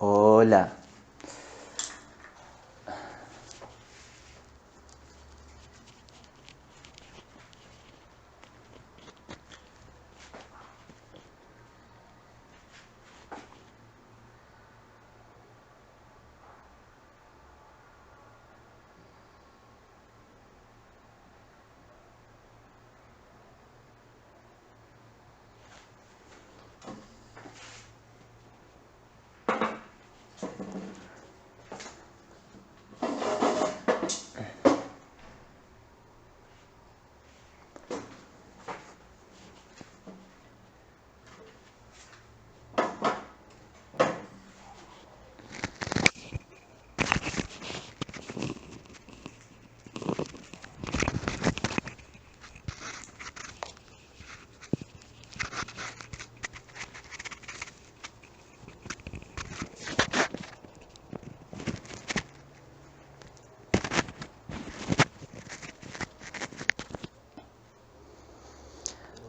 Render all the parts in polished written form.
Hola.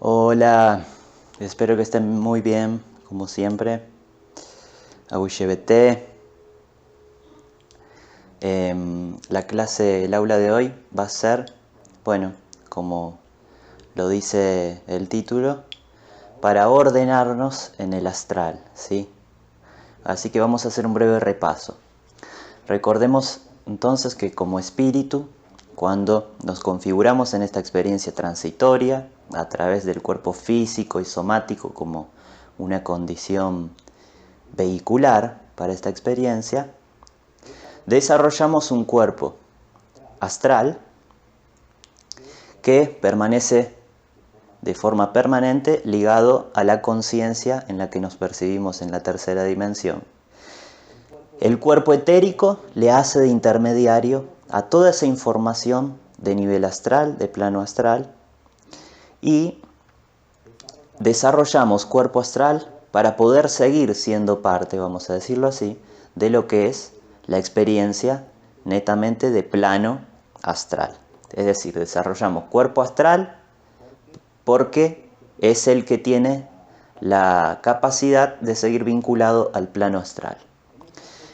Hola. Espero que estén muy bien, como siempre. Aguyebete. El aula de hoy va a ser, bueno, como lo dice el título, para ordenarnos en el astral, ¿sí? Así que vamos a hacer un breve repaso. Recordemos entonces que como espíritu, cuando nos configuramos en esta experiencia transitoria, a través del cuerpo físico y somático como una condición vehicular para esta experiencia, desarrollamos un cuerpo astral que permanece de forma permanente ligado a la conciencia en la que nos percibimos en la tercera dimensión. El cuerpo etérico le hace de intermediario a toda esa información de nivel astral, de plano astral, y desarrollamos cuerpo astral para poder seguir siendo parte, vamos a decirlo así, de lo que es la experiencia netamente de plano astral. Es decir, desarrollamos cuerpo astral porque es el que tiene la capacidad de seguir vinculado al plano astral.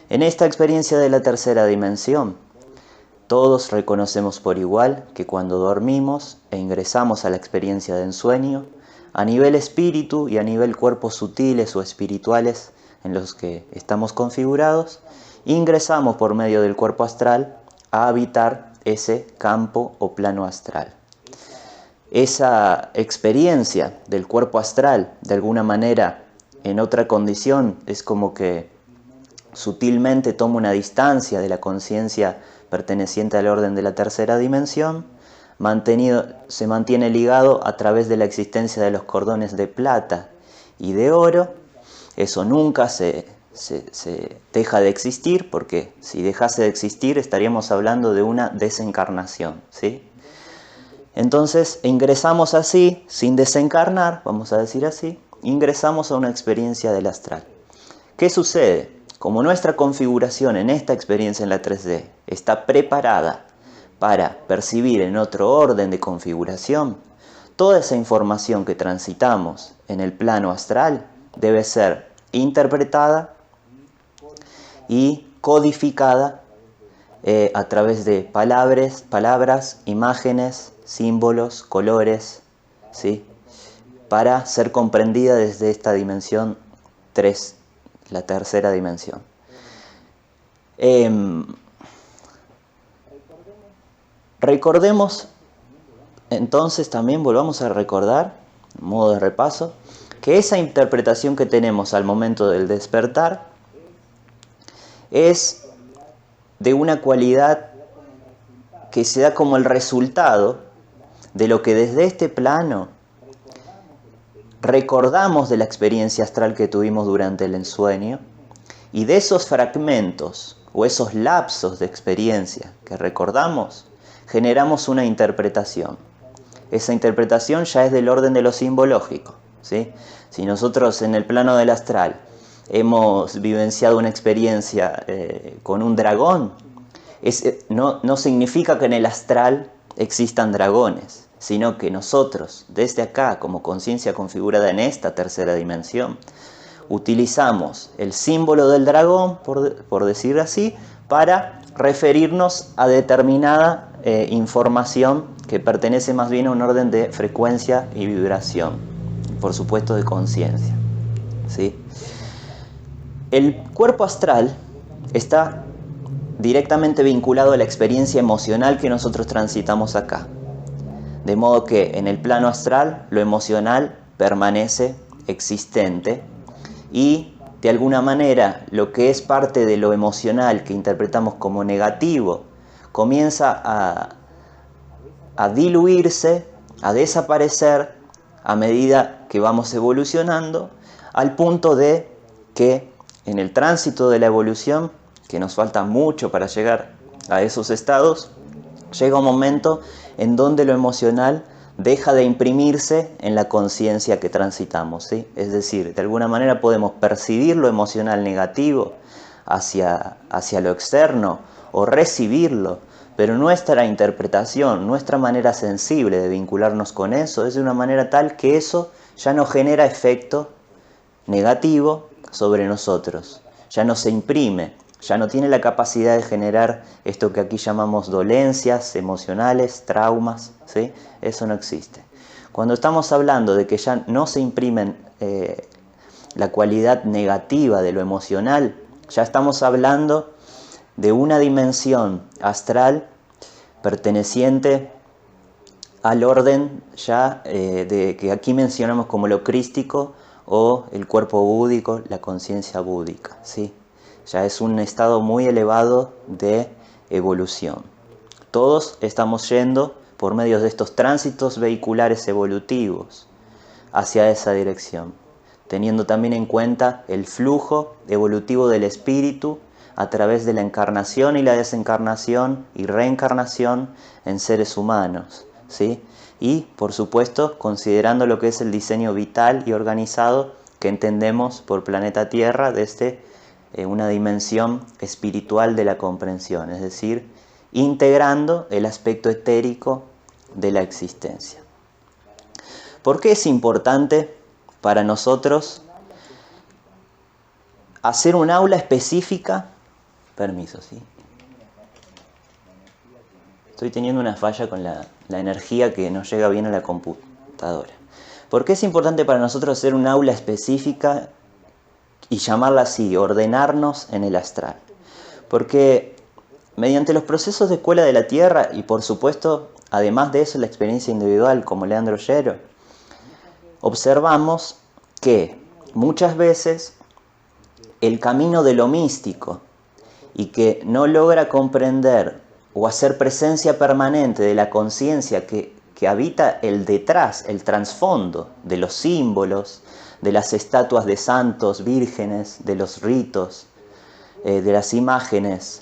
En esta experiencia de la tercera dimensión, todos reconocemos por igual que cuando dormimos e ingresamos a la experiencia de ensueño, a nivel espíritu y a nivel cuerpos sutiles o espirituales en los que estamos configurados, ingresamos por medio del cuerpo astral a habitar ese campo o plano astral. Esa experiencia del cuerpo astral, de alguna manera, en otra condición, es como que sutilmente toma una distancia de la conciencia perteneciente al orden de la tercera dimensión, se mantiene ligado a través de la existencia de los cordones de plata y de oro. Eso nunca se deja de existir, porque si dejase de existir estaríamos hablando de una desencarnación, ¿sí? Entonces ingresamos así, sin desencarnar, vamos a decir así, ingresamos a una experiencia del astral. ¿Qué sucede? Como nuestra configuración en esta experiencia en la 3D está preparada para percibir en otro orden de configuración, toda esa información que transitamos en el plano astral debe ser interpretada y codificada a través de palabras, imágenes, símbolos, colores, ¿sí? Para ser comprendida desde esta dimensión 3, la tercera dimensión. Recordemos, entonces también volvamos a recordar, modo de repaso, que esa interpretación que tenemos al momento del despertar es de una cualidad que se da como el resultado de lo que desde este plano recordamos de la experiencia astral que tuvimos durante el ensueño, y de esos fragmentos o esos lapsos de experiencia que recordamos, generamos una interpretación. Esa interpretación ya es del orden de lo simbológico, ¿sí? Si nosotros en el plano del astral hemos vivenciado una experiencia con un dragón, no significa que en el astral existan dragones, sino que nosotros, desde acá, como conciencia configurada en esta tercera dimensión, utilizamos el símbolo del dragón, por decir así, para referirnos a determinada información que pertenece más bien a un orden de frecuencia y vibración, por supuesto de conciencia, ¿sí? El cuerpo astral está directamente vinculado a la experiencia emocional que nosotros transitamos acá. De modo que en el plano astral lo emocional permanece existente y de alguna manera lo que es parte de lo emocional que interpretamos como negativo comienza a diluirse, a desaparecer a medida que vamos evolucionando, al punto de que en el tránsito de la evolución, que nos falta mucho para llegar a esos estados, llega un momento en donde lo emocional deja de imprimirse en la conciencia que transitamos, ¿sí? Es decir, de alguna manera podemos percibir lo emocional negativo hacia lo externo o recibirlo, pero nuestra interpretación, nuestra manera sensible de vincularnos con eso es de una manera tal que eso ya no genera efecto negativo sobre nosotros, ya no se imprime, ya no tiene la capacidad de generar esto que aquí llamamos dolencias emocionales, traumas, ¿sí? Eso no existe. Cuando estamos hablando de que ya no se imprimen la cualidad negativa de lo emocional, ya estamos hablando de una dimensión astral perteneciente al orden ya de que aquí mencionamos como lo crístico o el cuerpo búdico, la conciencia búdica, ¿sí? Ya es un estado muy elevado de evolución. Todos estamos yendo por medio de estos tránsitos vehiculares evolutivos hacia esa dirección, teniendo también en cuenta el flujo evolutivo del espíritu a través de la encarnación y la desencarnación y reencarnación en seres humanos, ¿sí? Y, por supuesto, considerando lo que es el diseño vital y organizado que entendemos por planeta Tierra desde una dimensión espiritual de la comprensión, es decir, integrando el aspecto etérico de la existencia. ¿Por qué es importante para nosotros hacer un aula específica? Permiso, ¿sí? Estoy teniendo una falla con la energía que no llega bien a la computadora. ¿Por qué es importante para nosotros hacer un aula específica y llamarla así, ordenarnos en el astral? Porque mediante los procesos de escuela de la Tierra y por supuesto, además de eso, la experiencia individual como Leandro Yero, observamos que muchas veces el camino de lo místico y que no logra comprender o hacer presencia permanente de la conciencia que habita el detrás, el trasfondo de los símbolos, de las estatuas de santos, vírgenes, de los ritos, de las imágenes,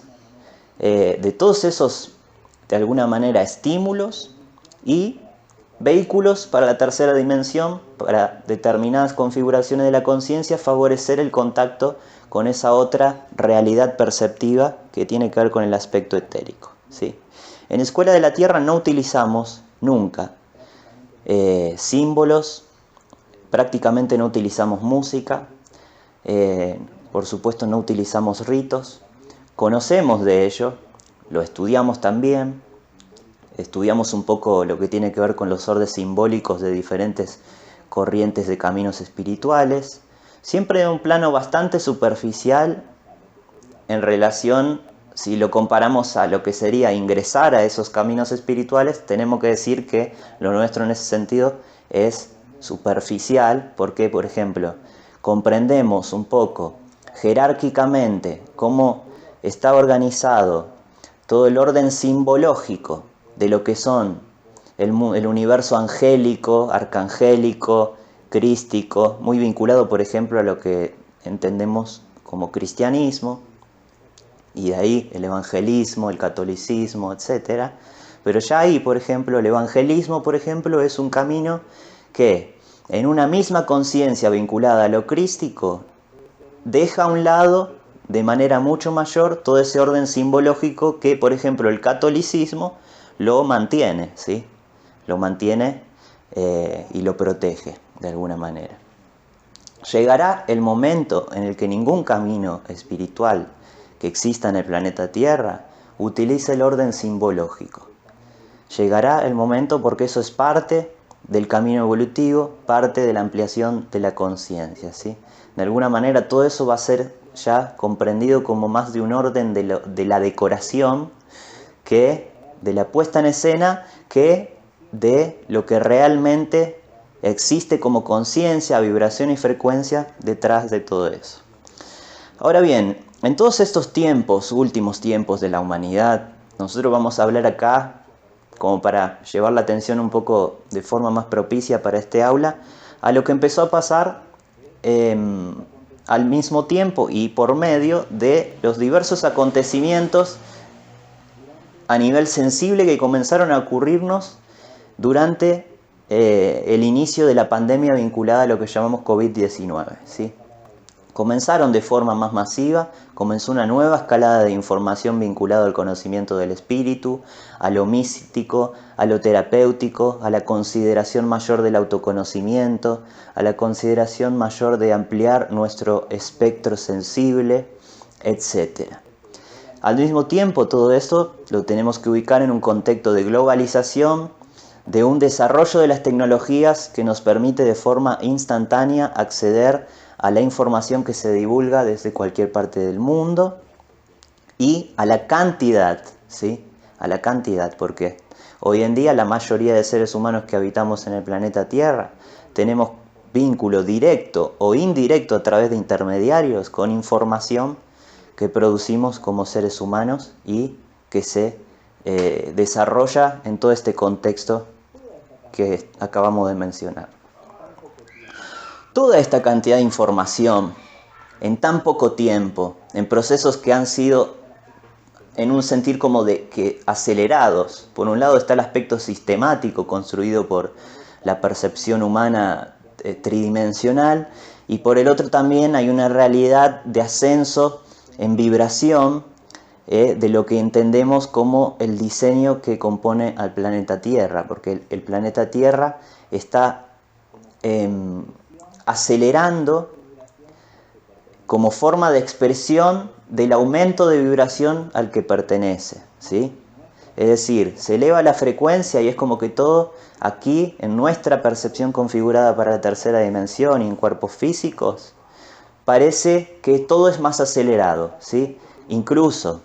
de todos esos, de alguna manera, estímulos y vehículos para la tercera dimensión, para determinadas configuraciones de la conciencia, favorecer el contacto con esa otra realidad perceptiva que tiene que ver con el aspecto etérico, ¿sí? En Escuela de la Tierra no utilizamos nunca símbolos, prácticamente no utilizamos música, por supuesto no utilizamos ritos, conocemos de ello, lo estudiamos también, estudiamos un poco lo que tiene que ver con los órdenes simbólicos de diferentes corrientes de caminos espirituales, siempre en un plano bastante superficial en relación, si lo comparamos a lo que sería ingresar a esos caminos espirituales, tenemos que decir que lo nuestro en ese sentido es superficial, porque, por ejemplo, comprendemos un poco jerárquicamente cómo está organizado todo el orden simbológico de lo que son el universo angélico, arcangélico, crístico, muy vinculado, por ejemplo, a lo que entendemos como cristianismo, y de ahí el evangelismo, el catolicismo, etc. Pero ya ahí, por ejemplo, el evangelismo, por ejemplo, es un camino que, en una misma conciencia vinculada a lo crístico, deja a un lado de manera mucho mayor todo ese orden simbológico que, por ejemplo, el catolicismo lo mantiene, ¿sí? Lo mantiene y lo protege de alguna manera. Llegará el momento en el que ningún camino espiritual que exista en el planeta Tierra utilice el orden simbológico. Llegará el momento porque eso es parte del camino evolutivo, parte de la ampliación de la conciencia, ¿sí? De alguna manera todo eso va a ser ya comprendido como más de un orden de la decoración que de la puesta en escena, que de lo que realmente existe como conciencia, vibración y frecuencia detrás de todo eso. Ahora bien, en todos estos tiempos, últimos tiempos de la humanidad, nosotros vamos a hablar acá, como para llevar la atención un poco de forma más propicia para este aula, a lo que empezó a pasar al mismo tiempo y por medio de los diversos acontecimientos a nivel sensible que comenzaron a ocurrirnos durante el inicio de la pandemia vinculada a lo que llamamos COVID-19, ¿sí? Comenzaron de forma más masiva, comenzó una nueva escalada de información vinculada al conocimiento del espíritu, a lo místico, a lo terapéutico, a la consideración mayor del autoconocimiento, a la consideración mayor de ampliar nuestro espectro sensible, etc. Al mismo tiempo, todo esto lo tenemos que ubicar en un contexto de globalización, de un desarrollo de las tecnologías que nos permite de forma instantánea acceder a la información que se divulga desde cualquier parte del mundo y a la cantidad, ¿sí? A la cantidad, porque hoy en día la mayoría de seres humanos que habitamos en el planeta Tierra tenemos vínculo directo o indirecto a través de intermediarios con información que producimos como seres humanos y que se desarrolla en todo este contexto que acabamos de mencionar. Toda esta cantidad de información en tan poco tiempo, en procesos que han sido en un sentir como de que acelerados. Por un lado está el aspecto sistemático construido por la percepción humana tridimensional y por el otro también hay una realidad de ascenso en vibración de lo que entendemos como el diseño que compone al planeta Tierra, porque el planeta Tierra está acelerando como forma de expresión del aumento de vibración al que pertenece, ¿sí? Es decir, se eleva la frecuencia y es como que todo aquí, en nuestra percepción configurada para la tercera dimensión y en cuerpos físicos, parece que todo es más acelerado, ¿sí? Incluso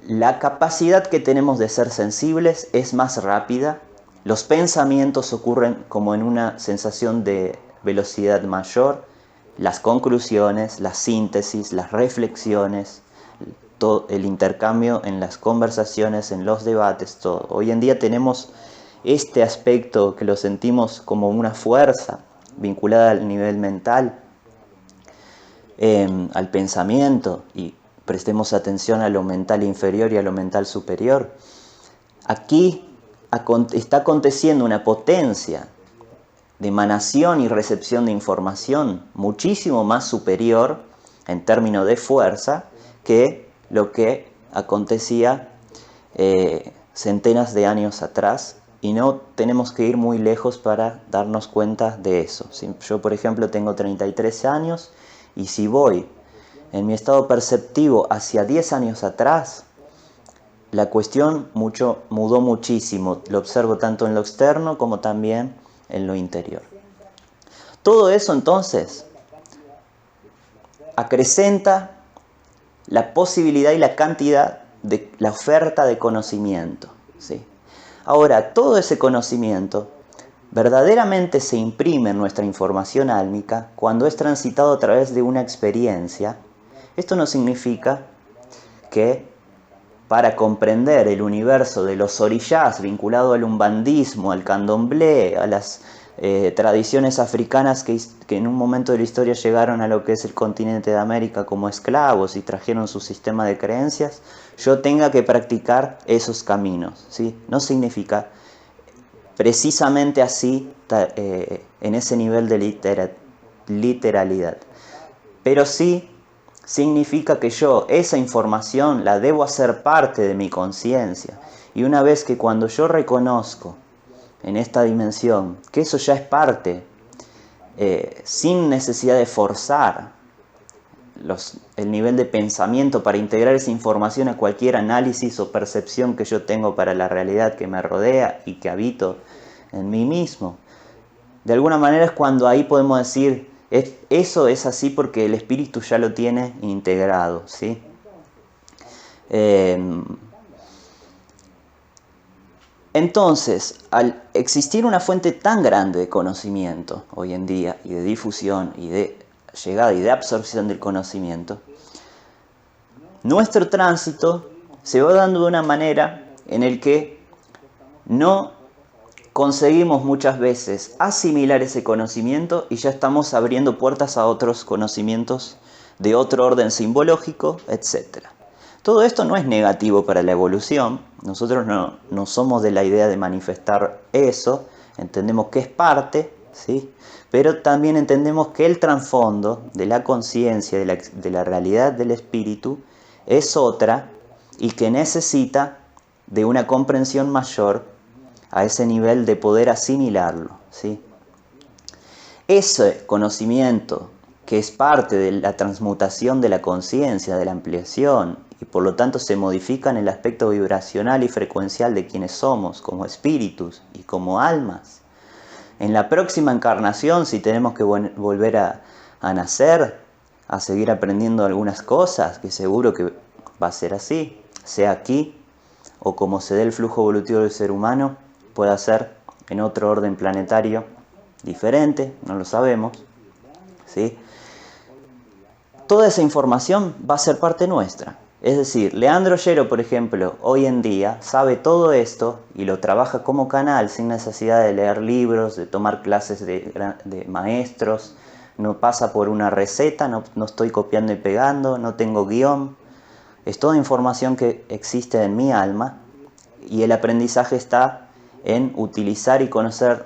la capacidad que tenemos de ser sensibles es más rápida, los pensamientos ocurren como en una sensación de velocidad mayor, las conclusiones, las síntesis, las reflexiones, todo el intercambio en las conversaciones, en los debates, todo. Hoy en día tenemos este aspecto que lo sentimos como una fuerza vinculada al nivel mental, al pensamiento, y prestemos atención a lo mental inferior y a lo mental superior. Aquí está aconteciendo una potencia de emanación y recepción de información muchísimo más superior en términos de fuerza que lo que acontecía centenas de años atrás, y no tenemos que ir muy lejos para darnos cuenta de eso. Yo, por ejemplo, tengo 33 años y si voy en mi estado perceptivo hacia 10 años atrás, la cuestión mudó muchísimo. Lo observo tanto en lo externo como también en lo interior. Todo eso entonces acrecenta la posibilidad y la cantidad de la oferta de conocimiento, ¿sí? Ahora, todo ese conocimiento verdaderamente se imprime en nuestra información álmica cuando es transitado a través de una experiencia. Esto no significa que para comprender el universo de los orishas vinculado al umbandismo, al candomblé, a las tradiciones africanas que en un momento de la historia llegaron a lo que es el continente de América como esclavos y trajeron su sistema de creencias, yo tenga que practicar esos caminos, ¿sí? No significa precisamente así, en ese nivel de literalidad, pero sí significa que yo esa información la debo hacer parte de mi conciencia, y una vez que cuando yo reconozco en esta dimensión que eso ya es parte sin necesidad de forzar el nivel de pensamiento para integrar esa información a cualquier análisis o percepción que yo tengo para la realidad que me rodea y que habito en mí mismo. De alguna manera es cuando ahí podemos decir, eso es así porque el espíritu ya lo tiene integrado, ¿sí? Entonces, al existir una fuente tan grande de conocimiento hoy en día, y de difusión, y de llegada y de absorción del conocimiento, nuestro tránsito se va dando de una manera en el que no conseguimos muchas veces asimilar ese conocimiento y ya estamos abriendo puertas a otros conocimientos de otro orden simbológico, etc. Todo esto no es negativo para la evolución. Nosotros no somos de la idea de manifestar eso. Entendemos que es parte, ¿sí? Pero también entendemos que el trasfondo de la conciencia, de la realidad del espíritu, es otra y que necesita de una comprensión mayor a ese nivel de poder asimilarlo, ¿sí? Ese conocimiento que es parte de la transmutación de la conciencia, de la ampliación, y por lo tanto se modifica en el aspecto vibracional y frecuencial de quienes somos, como espíritus y como almas. En la próxima encarnación, si tenemos que volver a nacer, a seguir aprendiendo algunas cosas, que seguro que va a ser así, sea aquí, o como se dé el flujo evolutivo del ser humano, puede ser en otro orden planetario diferente, no lo sabemos, ¿sí? Toda esa información va a ser parte nuestra. Es decir, Leandro Ollero, por ejemplo, hoy en día sabe todo esto y lo trabaja como canal sin necesidad de leer libros, de tomar clases de maestros, no pasa por una receta, no estoy copiando y pegando, no tengo guión. Es toda información que existe en mi alma y el aprendizaje está en utilizar y conocer,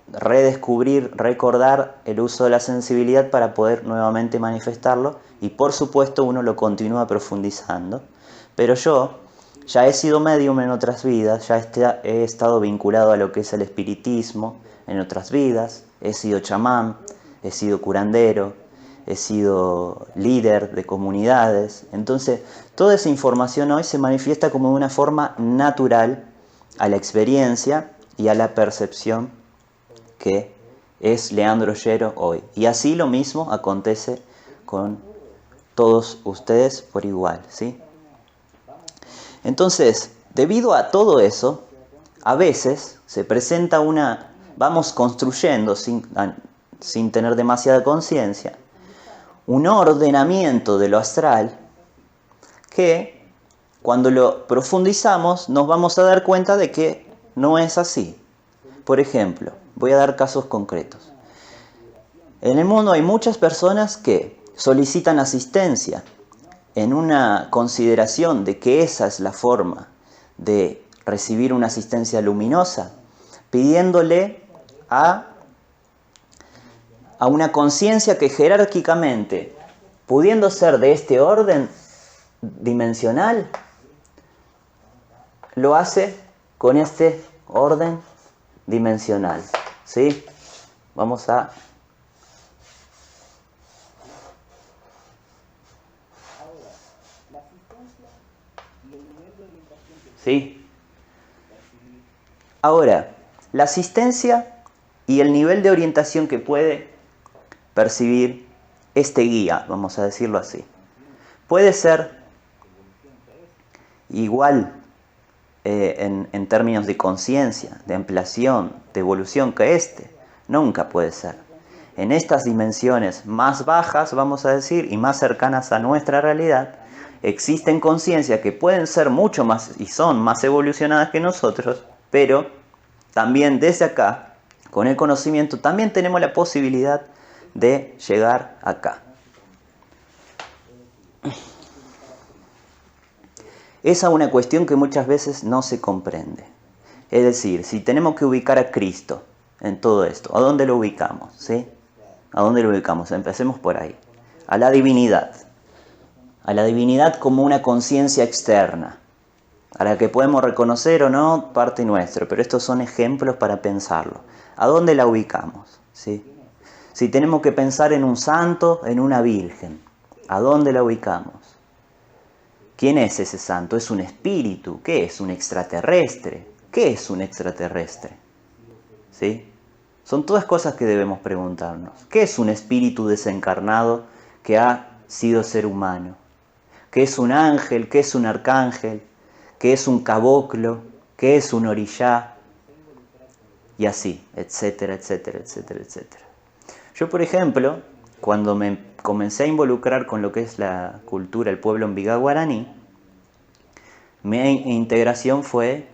redescubrir, recordar el uso de la sensibilidad para poder nuevamente manifestarlo, y por supuesto uno lo continúa profundizando. Pero yo ya he sido médium en otras vidas, ya he estado vinculado a lo que es el espiritismo en otras vidas, he sido chamán, he sido curandero, he sido líder de comunidades. Entonces toda esa información hoy se manifiesta como de una forma natural a la experiencia y a la percepción que es Leandro Ollero hoy. Y así lo mismo acontece con todos ustedes por igual, ¿sí? Entonces, debido a todo eso, a veces se presenta vamos construyendo sin tener demasiada conciencia, un ordenamiento de lo astral que cuando lo profundizamos nos vamos a dar cuenta de que no es así. Por ejemplo, voy a dar casos concretos. En el mundo hay muchas personas que solicitan asistencia en una consideración de que esa es la forma de recibir una asistencia luminosa, pidiéndole a una conciencia que jerárquicamente, pudiendo ser de este orden dimensional, lo hace con este orden dimensional, ¿sí? Vamos a... ¿Sí? Ahora, la asistencia y el nivel de orientación que puede percibir este guía, vamos a decirlo así, puede ser igual en términos de conciencia, de ampliación, de evolución que este. Nunca puede ser. En estas dimensiones más bajas, vamos a decir, y más cercanas a nuestra realidad, existen conciencias que pueden ser mucho más y son más evolucionadas que nosotros, pero también desde acá, con el conocimiento, también tenemos la posibilidad de llegar acá. Esa es una cuestión que muchas veces no se comprende. Es decir, si tenemos que ubicar a Cristo en todo esto, ¿a dónde lo ubicamos? ¿Sí? ¿A dónde lo ubicamos? Empecemos por ahí. A la divinidad. A la divinidad como una conciencia externa, a la que podemos reconocer o no parte nuestro, pero estos son ejemplos para pensarlo. ¿A dónde la ubicamos? ¿Sí? Si tenemos que pensar en un santo, en una virgen, ¿a dónde la ubicamos? ¿Quién es ese santo? ¿Es un espíritu? ¿Qué es? ¿Un extraterrestre? ¿Qué es un extraterrestre? ¿Sí? Son todas cosas que debemos preguntarnos. ¿Qué es un espíritu desencarnado que ha sido ser humano? ¿Qué es un ángel? ¿Qué es un arcángel? ¿Qué es un caboclo? ¿Qué es un orishá? Y así, etcétera, etcétera, etcétera, etcétera. Yo, por ejemplo, cuando me comencé a involucrar con lo que es la cultura, el pueblo Envigá guaraní, mi integración fue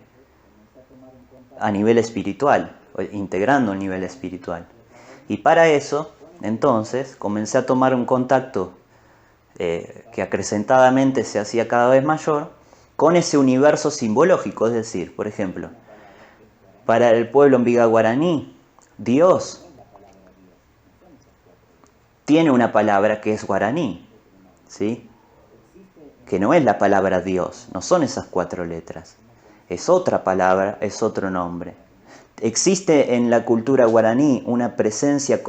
a nivel espiritual, integrando el nivel espiritual. Y para eso, entonces, comencé a tomar un contacto que acrecentadamente se hacía cada vez mayor con ese universo simbológico. Es decir, por ejemplo, para el pueblo Envigá guaraní, Dios tiene una palabra que es guaraní, ¿sí? Que no es la palabra Dios, no son esas 4 letras. Es otra palabra, es otro nombre. Existe en la cultura guaraní una presencia,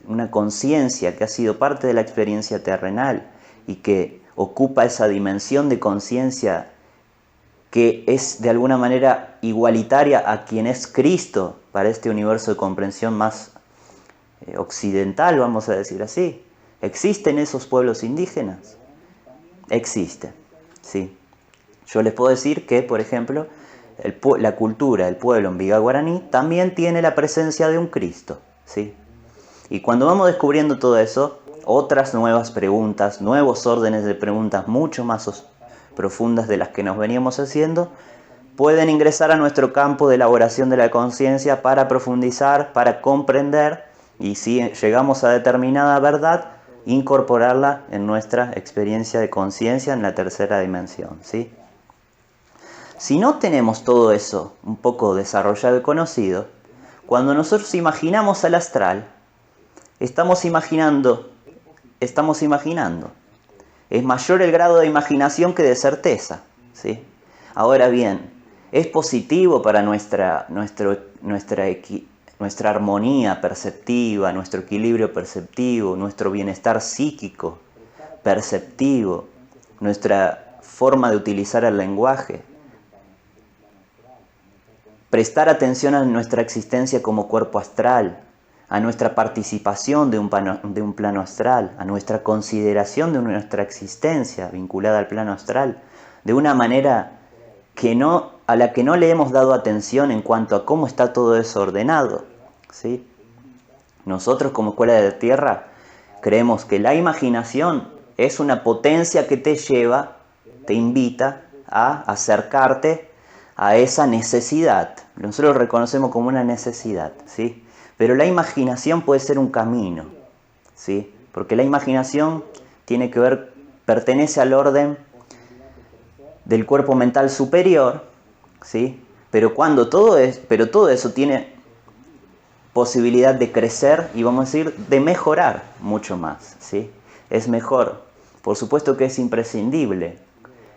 una conciencia que ha sido parte de la experiencia terrenal y que ocupa esa dimensión de conciencia que es de alguna manera igualitaria a quien es Cristo para este universo de comprensión más occidental, vamos a decir así. ¿Existen esos pueblos indígenas? Existen, sí. Yo les puedo decir que, por ejemplo, la cultura del pueblo Envigá guaraní también tiene la presencia de un Cristo, ¿sí? Y cuando vamos descubriendo todo eso, otras nuevas preguntas, nuevos órdenes de preguntas mucho más profundas de las que nos veníamos haciendo, pueden ingresar a nuestro campo de elaboración de la conciencia para profundizar, para comprender, y si llegamos a determinada verdad, incorporarla en nuestra experiencia de conciencia en la tercera dimensión, ¿sí? Si no tenemos todo eso un poco desarrollado y conocido, cuando nosotros imaginamos al astral, estamos imaginando. Es mayor el grado de imaginación que de certeza, ¿sí? Ahora bien, ¿es positivo para nuestra armonía perceptiva, nuestro equilibrio perceptivo, nuestro bienestar psíquico perceptivo, nuestra forma de utilizar el lenguaje? Prestar atención a nuestra existencia como cuerpo astral, a nuestra participación de un plano astral, a nuestra consideración de nuestra existencia vinculada al plano astral, de una manera a la que no le hemos dado atención en cuanto a cómo está todo eso ordenado, ¿sí? Nosotros como Escuela de Tierra creemos que la imaginación es una potencia que te lleva, te invita a acercarte a esa necesidad. Nosotros lo reconocemos como una necesidad, ¿sí? Pero la imaginación puede ser un camino, ¿sí? Porque la imaginación pertenece al orden del cuerpo mental superior, ¿sí? Pero todo eso tiene posibilidad de crecer y, vamos a decir, de mejorar mucho más, ¿sí? Es mejor. Por supuesto que es imprescindible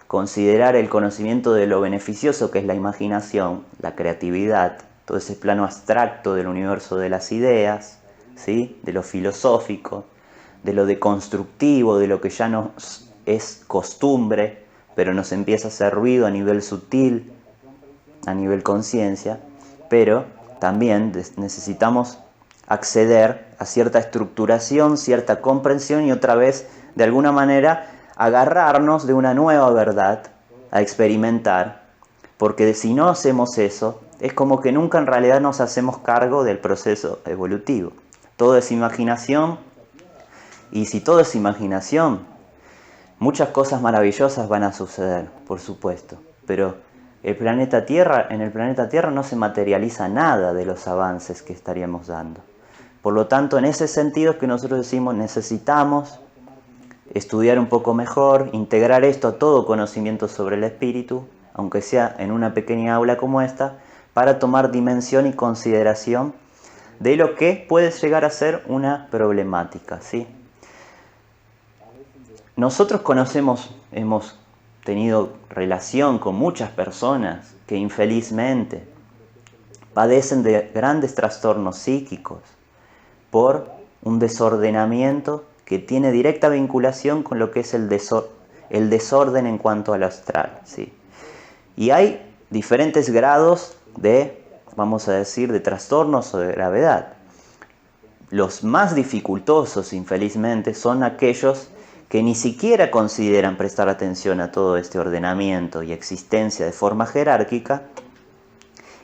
considerar el conocimiento de lo beneficioso que es la imaginación, la creatividad, todo ese plano abstracto del universo de las ideas, ¿sí? De lo filosófico, de lo deconstructivo, de lo que ya no es costumbre, pero nos empieza a hacer ruido a nivel sutil, a nivel conciencia, pero también necesitamos acceder a cierta estructuración, cierta comprensión y otra vez, de alguna manera, agarrarnos de una nueva verdad a experimentar, porque si no hacemos eso, es como que nunca en realidad nos hacemos cargo del proceso evolutivo. Todo es imaginación, y si todo es imaginación, muchas cosas maravillosas van a suceder, por supuesto, pero en el planeta Tierra no se materializa nada de los avances que estaríamos dando. Por lo tanto, en ese sentido es que nosotros decimos, necesitamos estudiar un poco mejor, integrar esto a todo conocimiento sobre el espíritu, aunque sea en una pequeña aula como esta, para tomar dimensión y consideración de lo que puede llegar a ser una problemática, ¿sí? Nosotros hemos tenido relación con muchas personas que infelizmente padecen de grandes trastornos psíquicos por un desordenamiento que tiene directa vinculación con lo que es el desorden en cuanto al astral, ¿sí? Y hay diferentes grados de, vamos a decir, de trastornos o de gravedad. Los más dificultosos, infelizmente, son aquellos que ni siquiera consideran prestar atención a todo este ordenamiento y existencia de forma jerárquica,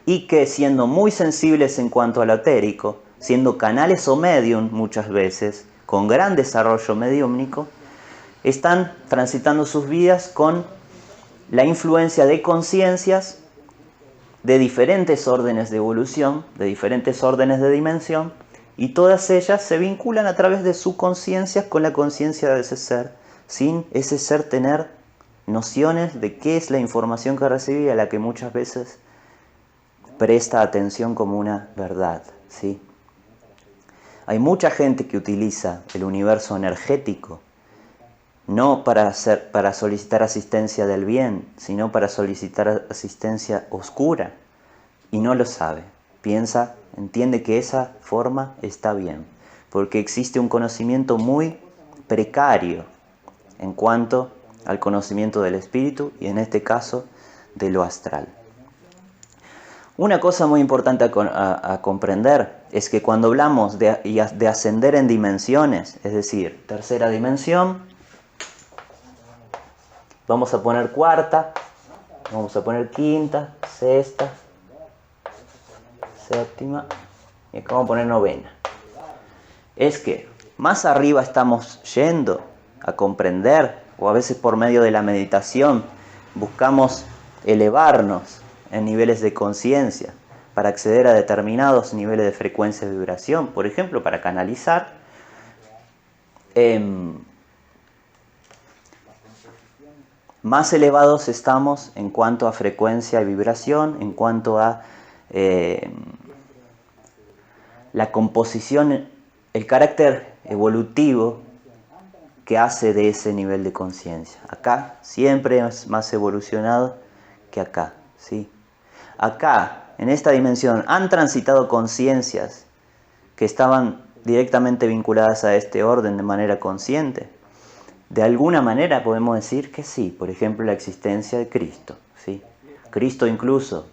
y que, siendo muy sensibles en cuanto a lo etérico, siendo canales o medium muchas veces, con gran desarrollo mediúmnico, están transitando sus vidas con la influencia de conciencias de diferentes órdenes de evolución, de diferentes órdenes de dimensión, y todas ellas se vinculan a través de su conciencia con la conciencia de ese ser, sin ese ser tener nociones de qué es la información que recibe y a la que muchas veces presta atención como una verdad, ¿sí? Hay mucha gente que utiliza el universo energético no para solicitar asistencia del bien, sino para solicitar asistencia oscura, y no lo sabe. Entiende que esa forma está bien, porque existe un conocimiento muy precario en cuanto al conocimiento del espíritu y en este caso de lo astral. Una cosa muy importante a comprender es que cuando hablamos de ascender en dimensiones, es decir, tercera dimensión, vamos a poner cuarta, vamos a poner quinta, sexta, séptima y acá vamos a poner novena. Es que más arriba estamos yendo a comprender, o a veces por medio de la meditación buscamos elevarnos en niveles de conciencia para acceder a determinados niveles de frecuencia de vibración, por ejemplo, para canalizar. Más elevados estamos en cuanto a frecuencia y vibración, en cuanto a la composición, el carácter evolutivo que hace de ese nivel de conciencia. Acá siempre es más evolucionado que acá, ¿sí? Acá, en esta dimensión, han transitado conciencias que estaban directamente vinculadas a este orden de manera consciente. De alguna manera podemos decir que sí, por ejemplo, la existencia de Cristo, ¿sí? Cristo incluso,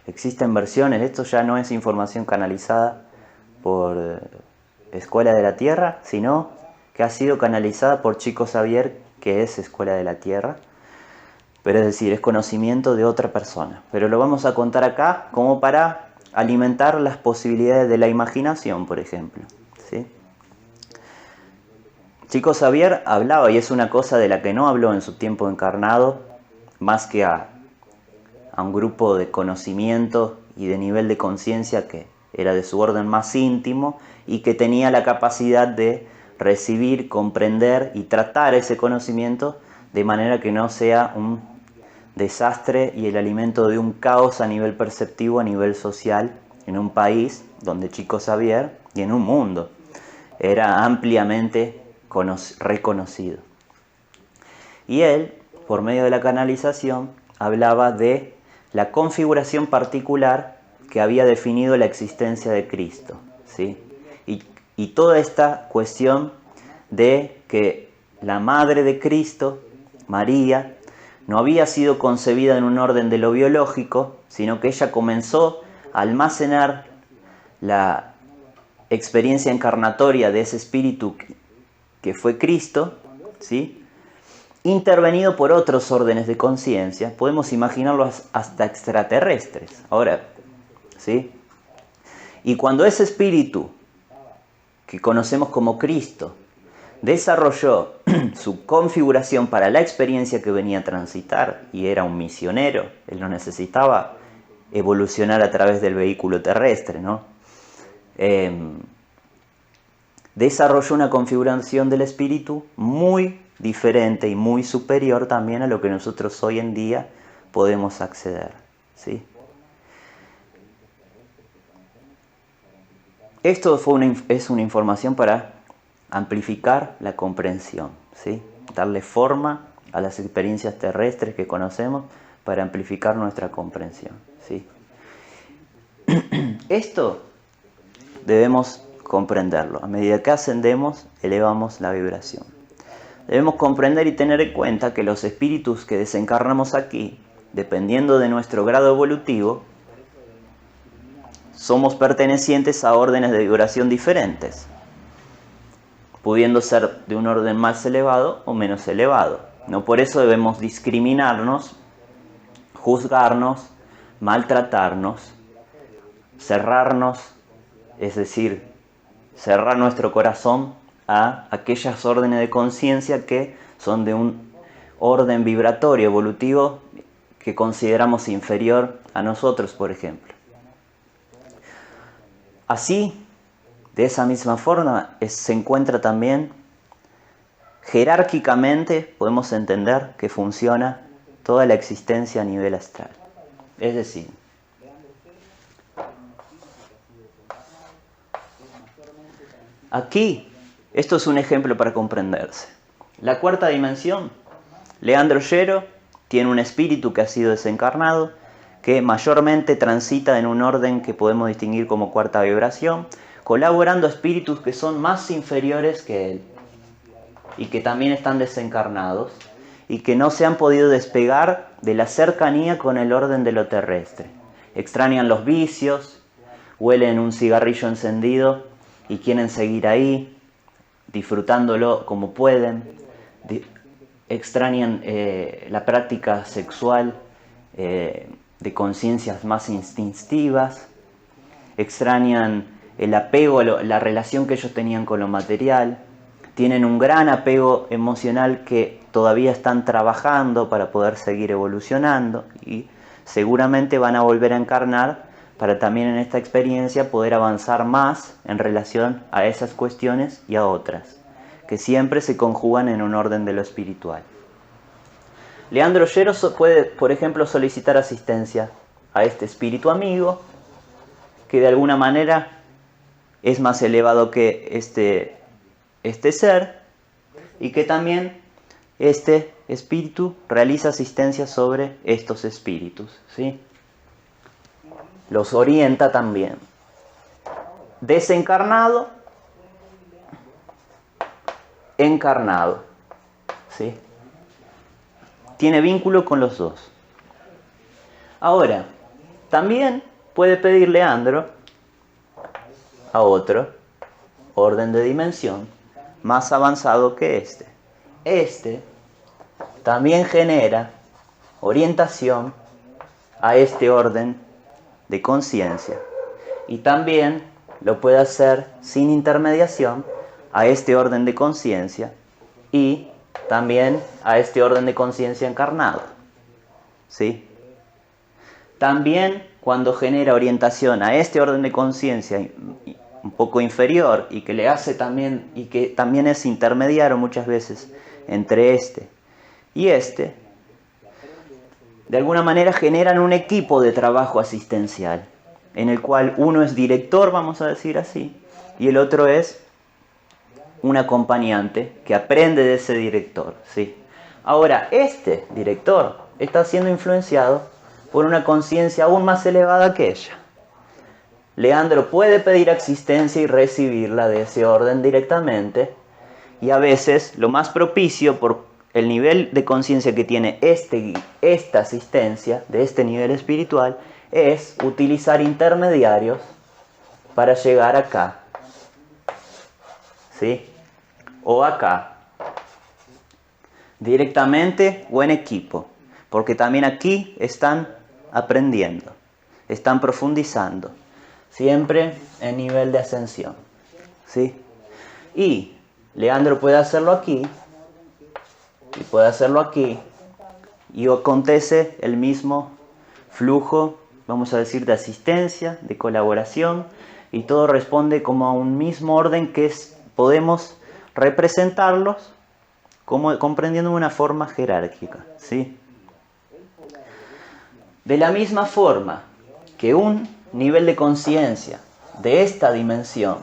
existen versiones, esto ya no es información canalizada por Escuela de la Tierra, sino que ha sido canalizada por Chico Xavier, que es Escuela de la Tierra, pero es decir, es conocimiento de otra persona. Pero lo vamos a contar acá como para alimentar las posibilidades de la imaginación, por ejemplo, ¿sí? Chico Xavier hablaba, y es una cosa de la que no habló en su tiempo encarnado, más que a un grupo de conocimiento y de nivel de conciencia que era de su orden más íntimo y que tenía la capacidad de recibir, comprender y tratar ese conocimiento de manera que no sea un desastre y el alimento de un caos a nivel perceptivo, a nivel social, en un país donde Chico Xavier y en un mundo era ampliamente reconocido. Y él, por medio de la canalización, hablaba de la configuración particular que había definido la existencia de Cristo, ¿sí? Y toda esta cuestión de que la madre de Cristo, María, no había sido concebida en un orden de lo biológico, sino que ella comenzó a almacenar la experiencia encarnatoria de ese espíritu que fue Cristo, ¿sí? Intervenido por otros órdenes de conciencia, podemos imaginarlos hasta extraterrestres. Ahora, ¿sí? Y cuando ese espíritu, que conocemos como Cristo, desarrolló su configuración para la experiencia que venía a transitar, y era un misionero, él no necesitaba evolucionar a través del vehículo terrestre, ¿no? Desarrolló una configuración del espíritu muy diferente y muy superior también a lo que nosotros hoy en día podemos acceder, ¿sí? Esto es una información para amplificar la comprensión, ¿sí? Darle forma a las experiencias terrestres que conocemos para amplificar nuestra comprensión, ¿sí? Esto debemos comprenderlo. A medida que ascendemos, elevamos la vibración. Debemos comprender y tener en cuenta que los espíritus que desencarnamos aquí, dependiendo de nuestro grado evolutivo, somos pertenecientes a órdenes de vibración diferentes, pudiendo ser de un orden más elevado o menos elevado. No por eso debemos discriminarnos, juzgarnos, maltratarnos, cerrarnos, es decir, cerrar nuestro corazón a aquellas órdenes de conciencia que son de un orden vibratorio evolutivo que consideramos inferior a nosotros, por ejemplo. Así, de esa misma forma, se encuentra también jerárquicamente, podemos entender que funciona toda la existencia a nivel astral. Es decir, aquí, esto es un ejemplo para comprenderse. La cuarta dimensión, Leandro Ollero tiene un espíritu que ha sido desencarnado, que mayormente transita en un orden que podemos distinguir como cuarta vibración, colaborando a espíritus que son más inferiores que él y que también están desencarnados y que no se han podido despegar de la cercanía con el orden de lo terrestre. Extrañan los vicios, huelen un cigarrillo encendido y quieren seguir ahí, disfrutándolo como pueden, extrañan la práctica sexual de conciencias más instintivas, extrañan el apego, la relación que ellos tenían con lo material, tienen un gran apego emocional que todavía están trabajando para poder seguir evolucionando y seguramente van a volver a encarnar para también en esta experiencia poder avanzar más en relación a esas cuestiones y a otras, que siempre se conjugan en un orden de lo espiritual. Leandro Ollero puede, por ejemplo, solicitar asistencia a este espíritu amigo, que de alguna manera es más elevado que este ser, y que también este espíritu realiza asistencia sobre estos espíritus, ¿sí? Los orienta también. Desencarnado, encarnado, ¿sí? Tiene vínculo con los dos. Ahora, también puede pedir Leandro a otro orden de dimensión más avanzado que este. Este también genera orientación a este orden de conciencia y también lo puede hacer sin intermediación a este orden de conciencia y también a este orden de conciencia encarnado, ¿sí? También cuando genera orientación a este orden de conciencia un poco inferior y que le hace también y que también es intermediario muchas veces entre este y este, de alguna manera generan un equipo de trabajo asistencial en el cual uno es director, vamos a decir así, y el otro es un acompañante que aprende de ese director, ¿sí? Ahora, este director está siendo influenciado por una conciencia aún más elevada que ella. Leandro puede pedir asistencia y recibirla de ese orden directamente, y a veces lo más propicio por el nivel de conciencia que tiene esta asistencia de este nivel espiritual es utilizar intermediarios para llegar acá, ¿sí? O acá, directamente o en equipo, porque también aquí están aprendiendo, están profundizando, siempre en nivel de ascensión, ¿sí? Y Leandro puede hacerlo aquí, y puede hacerlo aquí, y acontece el mismo flujo, vamos a decir, de asistencia, de colaboración, y todo responde como a un mismo orden que podemos representarlos como comprendiendo una forma jerárquica, ¿sí? De la misma forma que un nivel de conciencia de esta dimensión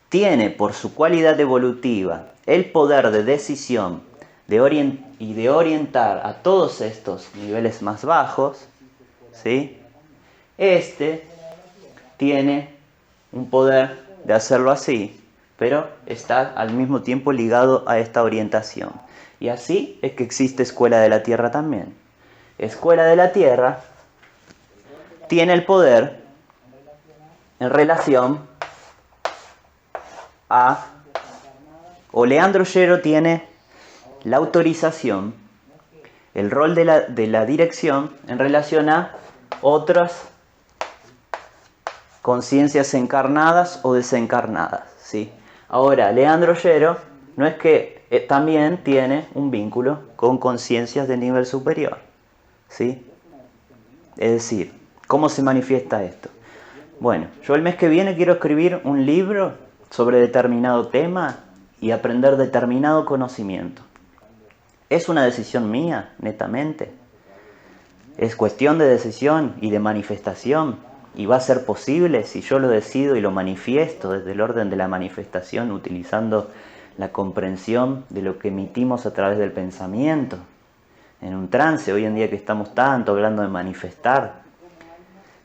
tiene por su cualidad evolutiva el poder de decisión y de orientar a todos estos niveles más bajos, ¿sí? Este tiene un poder de hacerlo así, pero está al mismo tiempo ligado a esta orientación. Y así es que existe Escuela de la Tierra también. Escuela de la Tierra tiene el poder en relación a, o Leandro Ollero tiene la autorización, el rol de la dirección en relación a otras conciencias encarnadas o desencarnadas, ¿sí? Ahora, Leandro Ollero no es que también tiene un vínculo con conciencias de nivel superior, ¿sí? Es decir, ¿cómo se manifiesta esto? Bueno, yo el mes que viene quiero escribir un libro sobre determinado tema y aprender determinado conocimiento. ¿Es una decisión mía, netamente? ¿Es cuestión de decisión y de manifestación? ¿Y va a ser posible si yo lo decido y lo manifiesto desde el orden de la manifestación, utilizando la comprensión de lo que emitimos a través del pensamiento? En un trance, hoy en día que estamos tanto hablando de manifestar,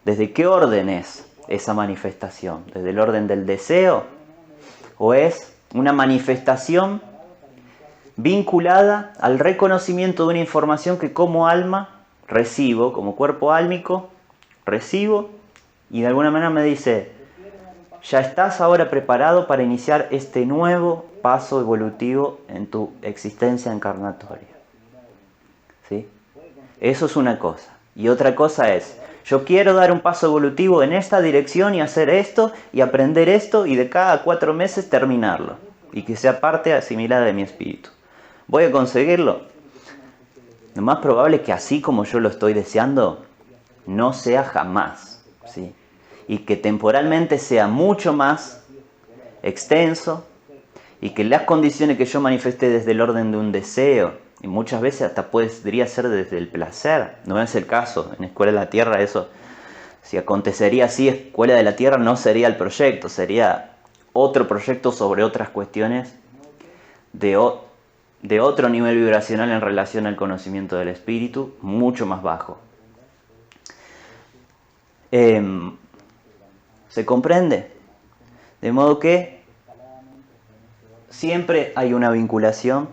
¿desde qué orden es esa manifestación? ¿Desde el orden del deseo? ¿O es una manifestación vinculada al reconocimiento de una información que como alma recibo, como cuerpo álmico, recibo y de alguna manera me dice, ya estás ahora preparado para iniciar este nuevo paso evolutivo en tu existencia encarnatoria? ¿Sí? Eso es una cosa. Y otra cosa es, yo quiero dar un paso evolutivo en esta dirección y hacer esto y aprender esto y de cada 4 meses terminarlo. Y que sea parte asimilada de mi espíritu. ¿Voy a conseguirlo? Lo más probable es que así como yo lo estoy deseando, no sea jamás, ¿sí? Y que temporalmente sea mucho más extenso y que las condiciones que yo manifesté desde el orden de un deseo, y muchas veces hasta podría ser desde el placer, no es el caso, en Escuela de la Tierra eso, si acontecería así, Escuela de la Tierra no sería el proyecto, sería otro proyecto sobre otras cuestiones de otro nivel vibracional en relación al conocimiento del espíritu, mucho más bajo. ¿Se comprende? De modo que siempre hay una vinculación,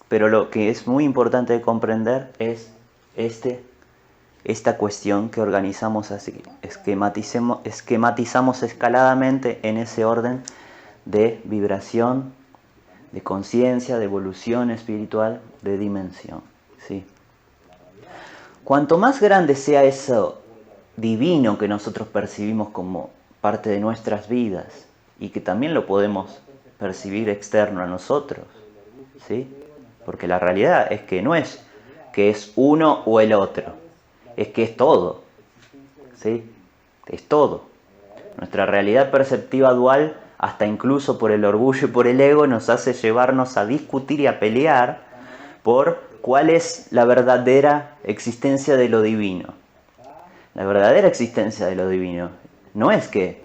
pero lo que es muy importante de comprender es esta cuestión que organizamos así, esquematizamos escaladamente en ese orden de vibración, de conciencia, de evolución espiritual, de dimensión, ¿sí? Cuanto más grande sea eso divino que nosotros percibimos como parte de nuestras vidas y que también lo podemos percibir externo a nosotros, ¿sí? Porque la realidad es que no es que es uno o el otro, es que es todo, ¿sí? Es todo. Nuestra realidad perceptiva dual, hasta incluso por el orgullo y por el ego, nos hace llevarnos a discutir y a pelear por cuál es la verdadera existencia de lo divino. La verdadera existencia de lo divino no es que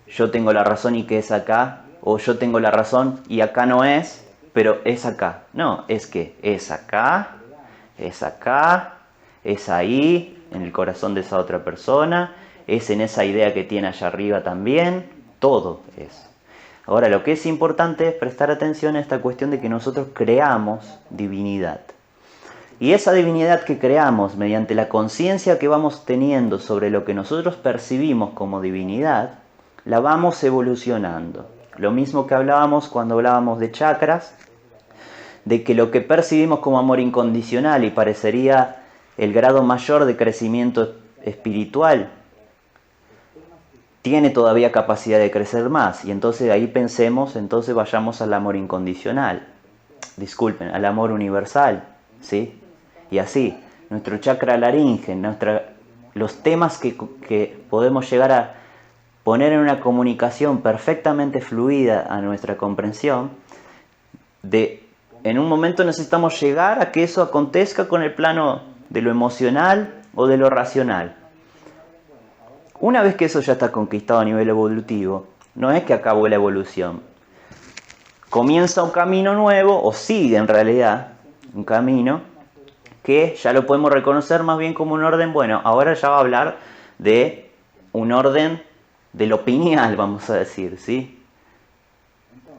yo tengo la razón y que es acá, o yo tengo la razón y acá no es, pero es acá. No, es que es acá, es ahí, en el corazón de esa otra persona, es en esa idea que tiene allá arriba también, todo es. Ahora, lo que es importante es prestar atención a esta cuestión de que nosotros creamos divinidad. Y esa divinidad que creamos mediante la conciencia que vamos teniendo sobre lo que nosotros percibimos como divinidad, la vamos evolucionando. Lo mismo que hablábamos cuando hablábamos de chakras, de que lo que percibimos como amor incondicional y parecería el grado mayor de crecimiento espiritual, tiene todavía capacidad de crecer más. Y entonces ahí pensemos, entonces vayamos al amor incondicional. Disculpen, al amor universal, ¿sí? Y así, nuestro chakra laringe, los temas que podemos llegar a poner en una comunicación perfectamente fluida a nuestra comprensión, en un momento necesitamos llegar a que eso acontezca con el plano de lo emocional o de lo racional. Una vez que eso ya está conquistado a nivel evolutivo, no es que acabó la evolución. Comienza un camino nuevo, o sigue en realidad un camino que ya lo podemos reconocer más bien como un orden. Bueno, ahora ya va a hablar de un orden de lo pineal, vamos a decir, ¿sí?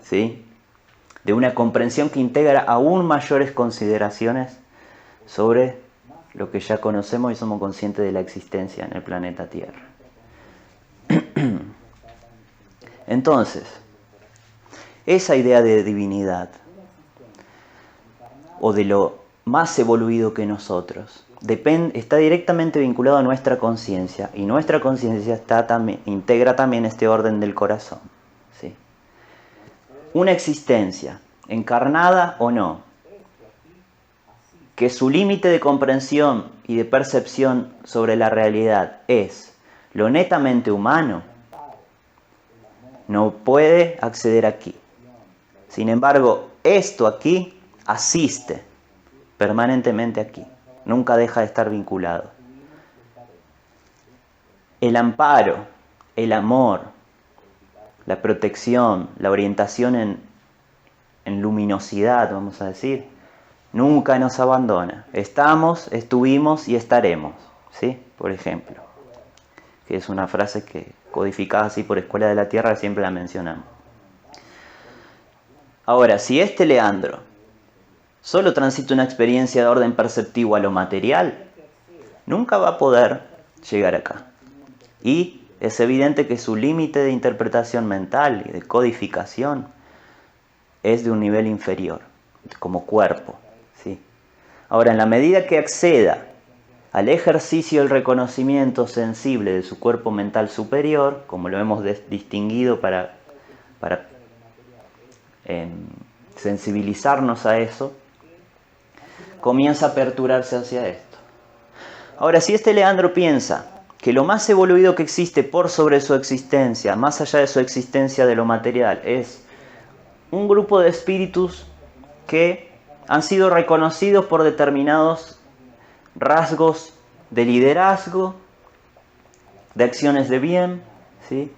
¿Sí? De una comprensión que integra aún mayores consideraciones sobre lo que ya conocemos y somos conscientes de la existencia en el planeta Tierra. Entonces, esa idea de divinidad, o de lo más evoluido que nosotros, está directamente vinculado a nuestra conciencia, y nuestra conciencia integra también este orden del corazón. ¿Sí? Una existencia, encarnada o no, que su límite de comprensión y de percepción sobre la realidad es lo netamente humano, no puede acceder aquí. Sin embargo, esto aquí asiste permanentemente aquí, nunca deja de estar vinculado. El amparo, el amor, la protección, la orientación en luminosidad, vamos a decir, nunca nos abandona. Estamos, estuvimos y estaremos, ¿sí? Por ejemplo, que es una frase que codificada así por Escuela de la Tierra siempre la mencionamos. Ahora, si este Leandro solo transita una experiencia de orden perceptivo a lo material, nunca va a poder llegar acá. Y es evidente que su límite de interpretación mental y de codificación es de un nivel inferior, como cuerpo, ¿sí? Ahora, en la medida que acceda al ejercicio del reconocimiento sensible de su cuerpo mental superior, como lo hemos distinguido para sensibilizarnos a eso, comienza a aperturarse hacia esto. Ahora, si este Leandro piensa que lo más evoluido que existe por sobre su existencia, más allá de su existencia de lo material, es un grupo de espíritus que han sido reconocidos por determinados rasgos de liderazgo, de acciones de bien, ¿sí?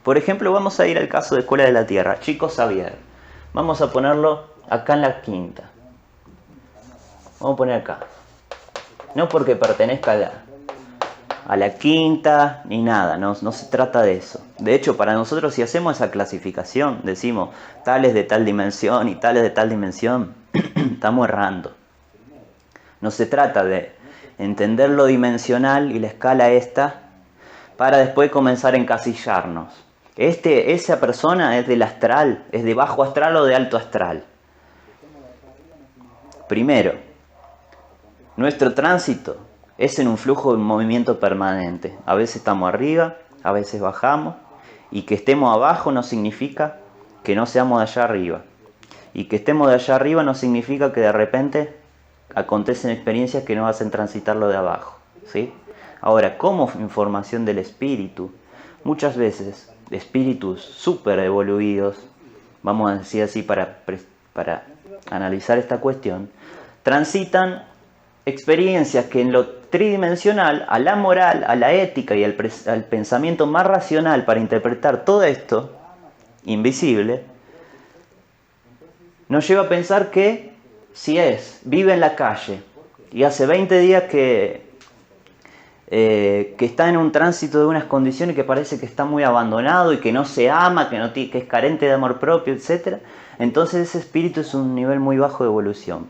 Por ejemplo, vamos a ir al caso de Escuela de la Tierra, Chico Xavier. Vamos a ponerlo acá en la quinta. Vamos a poner acá. No porque pertenezca a la quinta ni nada, no se trata de eso. De hecho, para nosotros, si hacemos esa clasificación, decimos tales de tal dimensión y tales de tal dimensión, estamos errando. No se trata de entender lo dimensional y la escala esta para después comenzar a encasillarnos. Esa persona es del astral, es de bajo astral o de alto astral. Primero, nuestro tránsito es en un flujo de movimiento permanente. A veces estamos arriba, a veces bajamos, y que estemos abajo no significa que no seamos de allá arriba. Y que estemos de allá arriba no significa que de repente acontecen experiencias que nos hacen transitar lo de abajo, ¿sí? Ahora, como información del espíritu, muchas veces espíritus súper evoluidos, vamos a decir así para analizar esta cuestión, transitan experiencias que en lo tridimensional, a la moral, a la ética y al pensamiento más racional para interpretar todo esto invisible, nos lleva a pensar que si vive en la calle y hace 20 días que está en un tránsito de unas condiciones que parece que está muy abandonado y que no se ama, que es carente de amor propio, etc., entonces ese espíritu es un nivel muy bajo de evolución.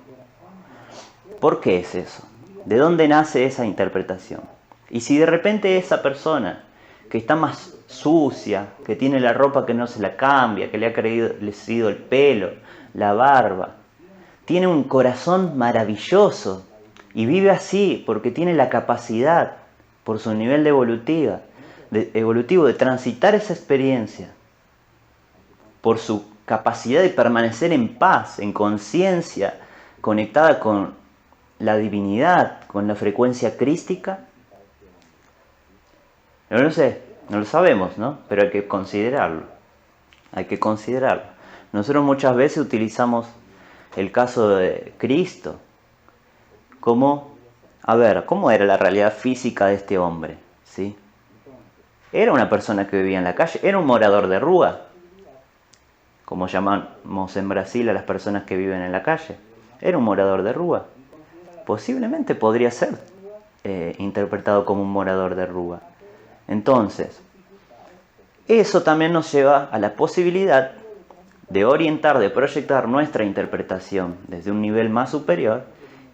¿Por qué es eso? ¿De dónde nace esa interpretación? Y si de repente esa persona que está más sucia, que tiene la ropa que no se la cambia, que le ha crecido el pelo, la barba, tiene un corazón maravilloso y vive así porque tiene la capacidad, por su nivel evolutivo, de transitar esa experiencia, por su capacidad de permanecer en paz, en conciencia, conectada con la divinidad, con la frecuencia crística. No lo sé, no lo sabemos, ¿no? Pero hay que considerarlo. Hay que considerarlo. Nosotros muchas veces utilizamos el caso de Cristo como, ¿cómo era la realidad física de este hombre? ¿Sí? Era una persona que vivía en la calle, era un morador de rúa, como llamamos en Brasil a las personas que viven en la calle. Era un morador de rúa. Posiblemente podría ser interpretado como un morador de rúa. Entonces, eso también nos lleva a la posibilidad de orientar, de proyectar nuestra interpretación desde un nivel más superior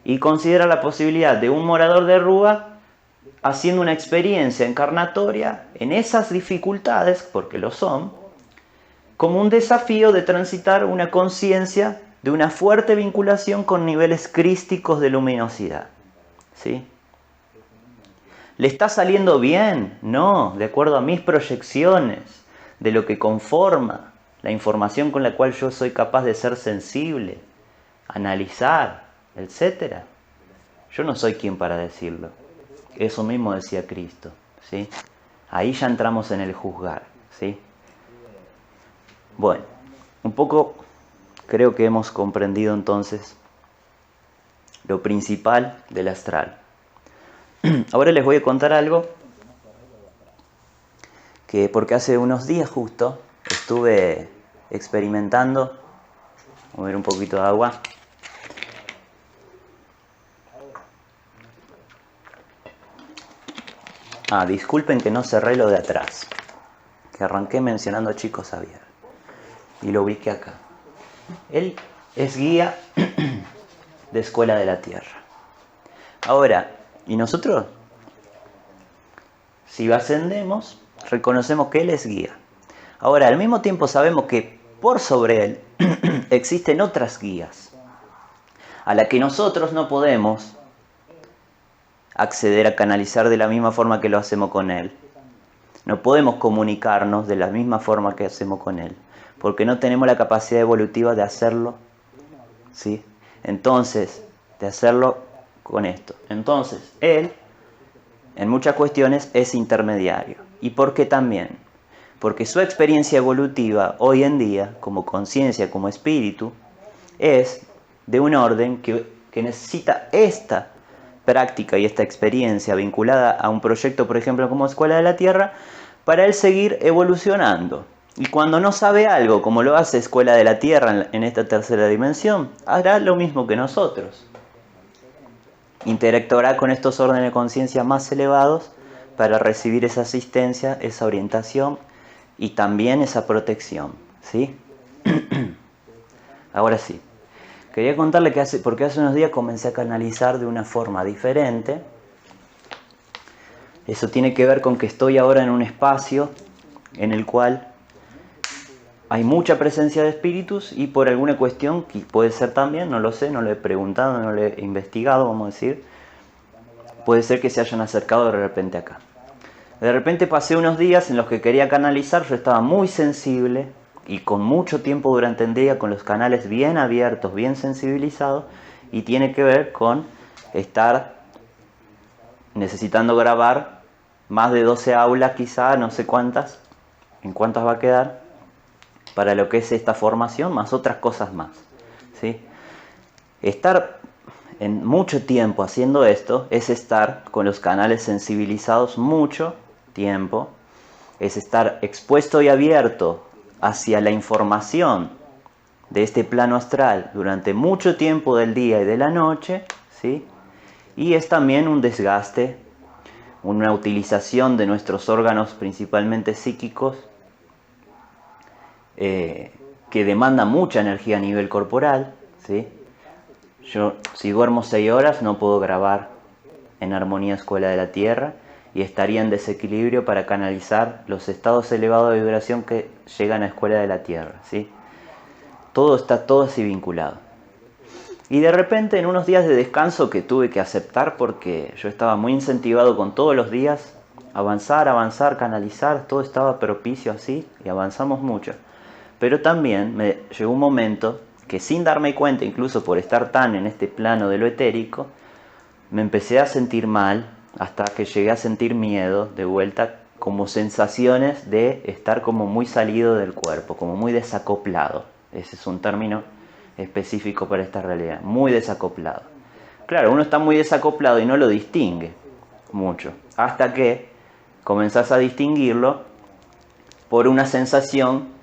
y considerar la posibilidad de un morador de Rúa haciendo una experiencia encarnatoria en esas dificultades, porque lo son, como un desafío de transitar una conciencia de una fuerte vinculación con niveles crísticos de luminosidad. ¿Sí? ¿Le está saliendo bien? No, de acuerdo a mis proyecciones, de lo que conforma la información con la cual yo soy capaz de ser sensible, analizar, etc. Yo no soy quien para decirlo. Eso mismo decía Cristo, ¿sí? Ahí ya entramos en el juzgar, ¿sí? Bueno, un poco creo que hemos comprendido entonces lo principal del astral. Ahora les voy a contar algo que, porque hace unos días justo estuve experimentando. Voy a ver un poquito de agua. Disculpen que no cerré lo de atrás, que arranqué mencionando a Chico Xavier y lo ubiqué acá. Él es guía de Escuela de la Tierra. Ahora, ¿y nosotros? Si ascendemos, reconocemos que Él es guía. Ahora, al mismo tiempo sabemos que por sobre Él existen otras guías a las que nosotros no podemos acceder a canalizar de la misma forma que lo hacemos con Él. No podemos comunicarnos de la misma forma que hacemos con Él, porque no tenemos la capacidad evolutiva de hacerlo, ¿sí? Entonces, de hacerlo con esto. Entonces, Él, en muchas cuestiones, es intermediario. ¿Y por qué también? Porque su experiencia evolutiva, hoy en día, como conciencia, como espíritu, es de un orden que necesita esta práctica y esta experiencia vinculada a un proyecto, por ejemplo, como Escuela de la Tierra, para él seguir evolucionando. Y cuando no sabe algo, como lo hace Escuela de la Tierra en esta tercera dimensión, hará lo mismo que nosotros. Interactuará con estos órdenes de conciencia más elevados para recibir esa asistencia, esa orientación y también esa protección, ¿sí? Ahora sí. Quería contarle porque hace unos días comencé a canalizar de una forma diferente. Eso tiene que ver con que estoy ahora en un espacio en el cual hay mucha presencia de espíritus y por alguna cuestión, que puede ser también, no lo sé, no lo he preguntado, no lo he investigado, vamos a decir, puede ser que se hayan acercado de repente acá. De repente pasé unos días en los que quería canalizar, yo estaba muy sensible, y con mucho tiempo durante el día con los canales bien abiertos, bien sensibilizados, y tiene que ver con estar necesitando grabar más de 12 aulas quizá, no sé cuántas, en cuántas va a quedar, para lo que es esta formación, más otras cosas más, ¿sí? Estar en mucho tiempo haciendo esto es estar con los canales sensibilizados mucho tiempo, es estar expuesto y abierto hacia la información de este plano astral durante mucho tiempo del día y de la noche, ¿sí? Y es también un desgaste, una utilización de nuestros órganos principalmente psíquicos que demanda mucha energía a nivel corporal, ¿sí? Yo si duermo 6 horas no puedo grabar en armonía Escuela de la Tierra y estaría en desequilibrio para canalizar los estados elevados de vibración que llegan a Escuela de la Tierra, ¿sí? Todo está así vinculado. Y de repente en unos días de descanso que tuve que aceptar porque yo estaba muy incentivado con todos los días avanzar, canalizar, todo estaba propicio así y avanzamos mucho. Pero también me llegó un momento que sin darme cuenta, incluso por estar tan en este plano de lo etérico, me empecé a sentir mal hasta que llegué a sentir miedo de vuelta, como sensaciones de estar como muy salido del cuerpo, como muy desacoplado. Ese es un término específico para esta realidad, muy desacoplado. Claro, uno está muy desacoplado y no lo distingue mucho, hasta que comenzás a distinguirlo por una sensación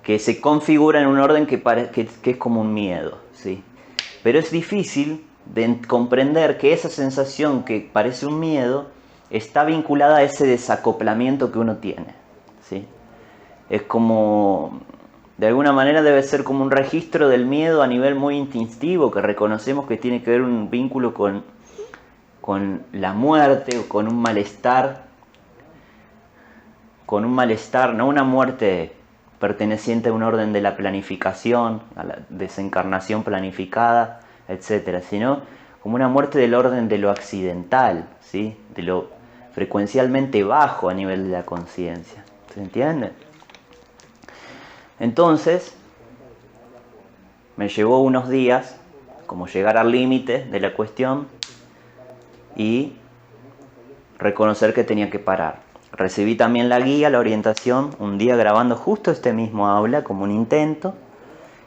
que se configura en un orden que es como un miedo, ¿sí? Pero es difícil de comprender que esa sensación que parece un miedo está vinculada a ese desacoplamiento que uno tiene, ¿sí? es como, de alguna manera debe ser como un registro del miedo a nivel muy instintivo, que reconocemos que tiene que ver un vínculo con la muerte o con un malestar, no una muerte perteneciente a un orden de la planificación, a la desencarnación planificada, etcétera, sino como una muerte del orden de lo accidental, ¿sí? De lo frecuencialmente bajo a nivel de la conciencia. ¿Se entiende? Entonces, me llevó unos días, como llegar al límite de la cuestión y reconocer que tenía que parar. Recibí también la guía, la orientación, un día grabando justo este mismo aula como un intento,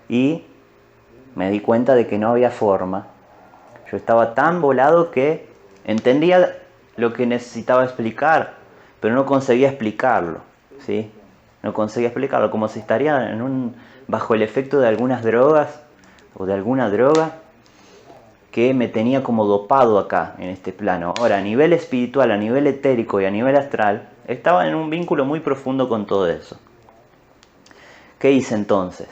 y me di cuenta de que no había forma. Yo estaba tan volado que entendía lo que necesitaba explicar, pero no conseguía explicarlo, ¿sí? No conseguía explicarlo, como si estaría bajo el efecto de algunas drogas o de alguna droga que me tenía como dopado acá, en este plano. Ahora, a nivel espiritual, a nivel etérico y a nivel astral, estaba en un vínculo muy profundo con todo eso. ¿Qué hice entonces?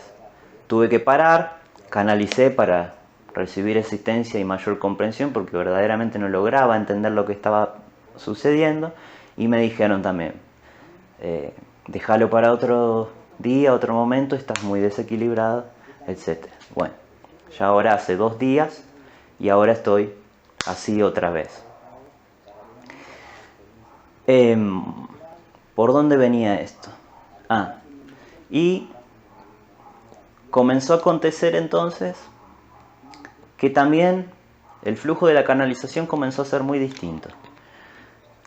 Tuve que parar, canalicé para recibir asistencia y mayor comprensión, porque verdaderamente no lograba entender lo que estaba sucediendo, y me dijeron también, déjalo para otro día, otro momento, estás muy desequilibrado, etc. Bueno, ya ahora hace 2 días y ahora estoy así otra vez. ¿Por dónde venía esto? Y comenzó a acontecer entonces que también el flujo de la canalización comenzó a ser muy distinto.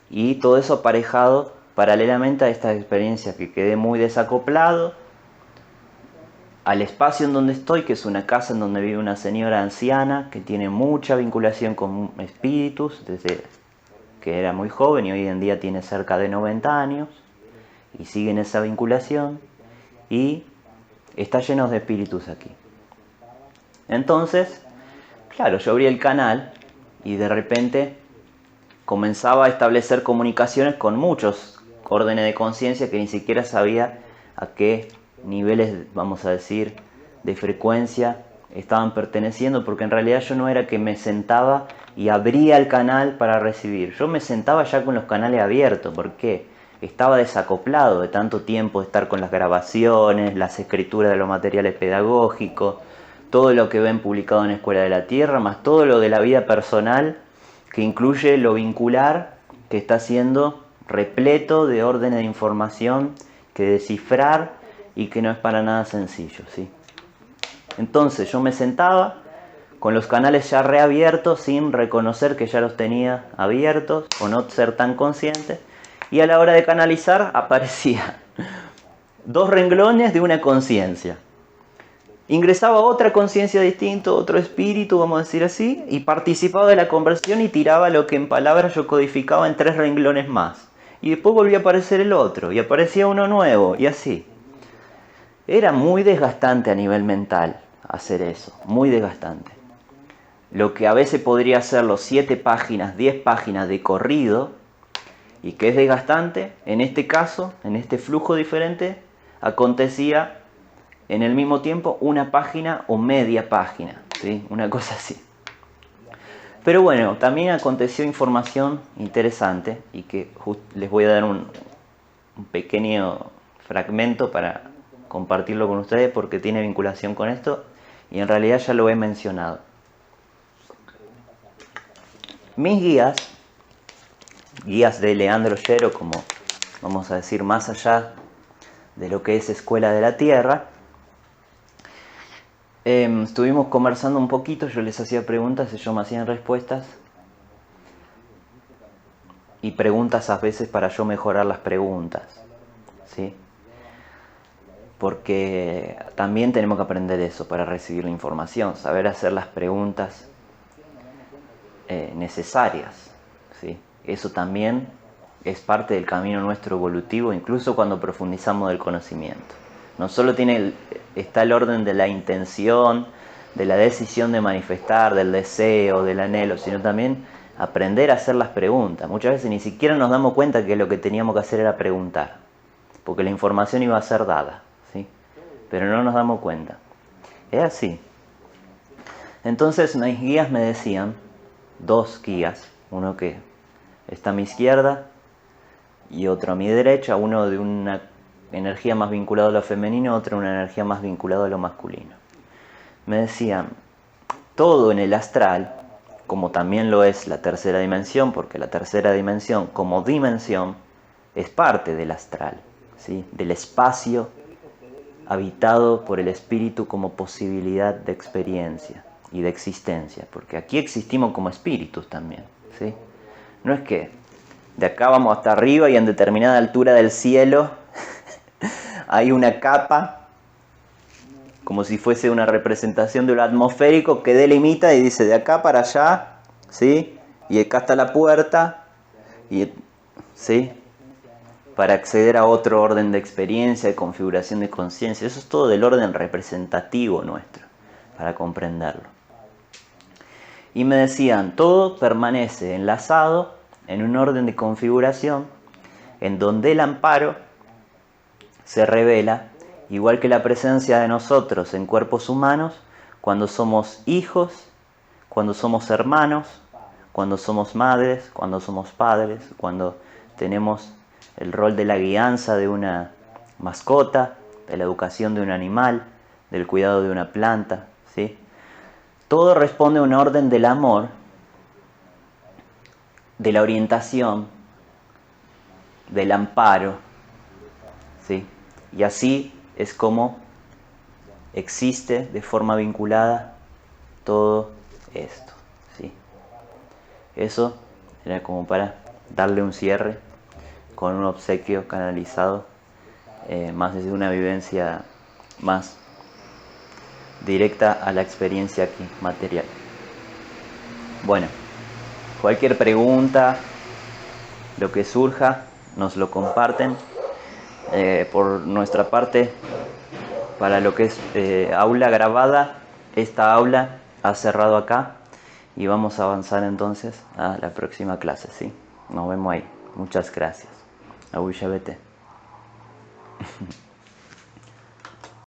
Y todo eso aparejado paralelamente a esta experiencia, que quedé muy desacoplado al espacio en donde estoy, que es una casa en donde vive una señora anciana que tiene mucha vinculación con espíritus desde que era muy joven, y hoy en día tiene cerca de 90 años y sigue en esa vinculación, y está lleno de espíritus aquí. Entonces, claro, yo abrí el canal y de repente comenzaba a establecer comunicaciones con muchos órdenes de conciencia que ni siquiera sabía a qué niveles, vamos a decir, de frecuencia estaban perteneciendo, porque en realidad yo no era que me sentaba y abría el canal para recibir. Yo me sentaba ya con los canales abiertos, porque estaba desacoplado de tanto tiempo de estar con las grabaciones, las escrituras de los materiales pedagógicos, todo lo que ven publicado en Escuela de la Tierra, más todo lo de la vida personal, que incluye lo vincular, que está siendo repleto de órdenes de información que descifrar y que no es para nada sencillo, ¿sí? Entonces yo me sentaba con los canales ya reabiertos, sin reconocer que ya los tenía abiertos o no ser tan consciente, y a la hora de canalizar aparecía 2 renglones de una conciencia. Ingresaba otra conciencia distinta, otro espíritu, vamos a decir así, y participaba de la conversión y tiraba lo que en palabras yo codificaba en 3 renglones más. Y después volvía a aparecer el otro, y aparecía uno nuevo, y así. Era muy desgastante a nivel mental hacer eso, muy desgastante. Lo que a veces podría ser los 7 páginas, 10 páginas de corrido, y que es desgastante, en este caso, en este flujo diferente, acontecía en el mismo tiempo una página o media página, ¿sí? Una cosa así. Pero bueno, también aconteció información interesante, y que les voy a dar un pequeño fragmento para compartirlo con ustedes, porque tiene vinculación con esto y en realidad ya lo he mencionado. Mis guías de Leandro Yero, como vamos a decir, más allá de lo que es Escuela de la Tierra, estuvimos conversando un poquito, yo les hacía preguntas, ellos me hacían respuestas, y preguntas a veces para yo mejorar las preguntas, ¿sí? Porque también tenemos que aprender eso para recibir la información, saber hacer las preguntas necesarias, ¿sí? Eso también es parte del camino nuestro evolutivo, incluso cuando profundizamos del conocimiento. No solo está el orden de la intención, de la decisión de manifestar, del deseo, del anhelo, sino también aprender a hacer las preguntas. Muchas veces ni siquiera nos damos cuenta que lo que teníamos que hacer era preguntar. porque la información iba a ser dada, ¿sí? Pero no nos damos cuenta. Es así. Entonces mis guías me decían, dos guías, uno que está a mi izquierda y otro a mi derecha, uno de una energía más vinculada a lo femenino, otro una energía más vinculada a lo masculino. Me decían, todo en el astral, como también lo es la tercera dimensión, porque la tercera dimensión como dimensión es parte del astral, ¿sí? Del espacio habitado por el espíritu como posibilidad de experiencia y de existencia, porque aquí existimos como espíritus también, ¿sí? No es que de acá vamos hasta arriba y en determinada altura del cielo hay una capa, como si fuese una representación de lo atmosférico que delimita y dice de acá para allá, ¿sí? Y acá está la puerta, y, ¿sí? Para acceder a otro orden de experiencia, de configuración de conciencia. Eso es todo del orden representativo nuestro, para comprenderlo. Y me decían, todo permanece enlazado en un orden de configuración en donde el amparo se revela, igual que la presencia de nosotros en cuerpos humanos, cuando somos hijos, cuando somos hermanos, cuando somos madres, cuando somos padres, cuando tenemos el rol de la guianza de una mascota, de la educación de un animal, del cuidado de una planta, ¿sí? Todo responde a un orden del amor, de la orientación, del amparo, ¿sí? Y así es como existe de forma vinculada todo esto, ¿sí? Eso era como para darle un cierre con un obsequio canalizado, más desde una vivencia más directa a la experiencia aquí, material. Bueno, cualquier pregunta, lo que surja, nos lo comparten. Por nuestra parte, para lo que es aula grabada, esta aula ha cerrado acá y vamos a avanzar entonces a la próxima clase, ¿sí? Nos vemos ahí. Muchas gracias. Abuya vete.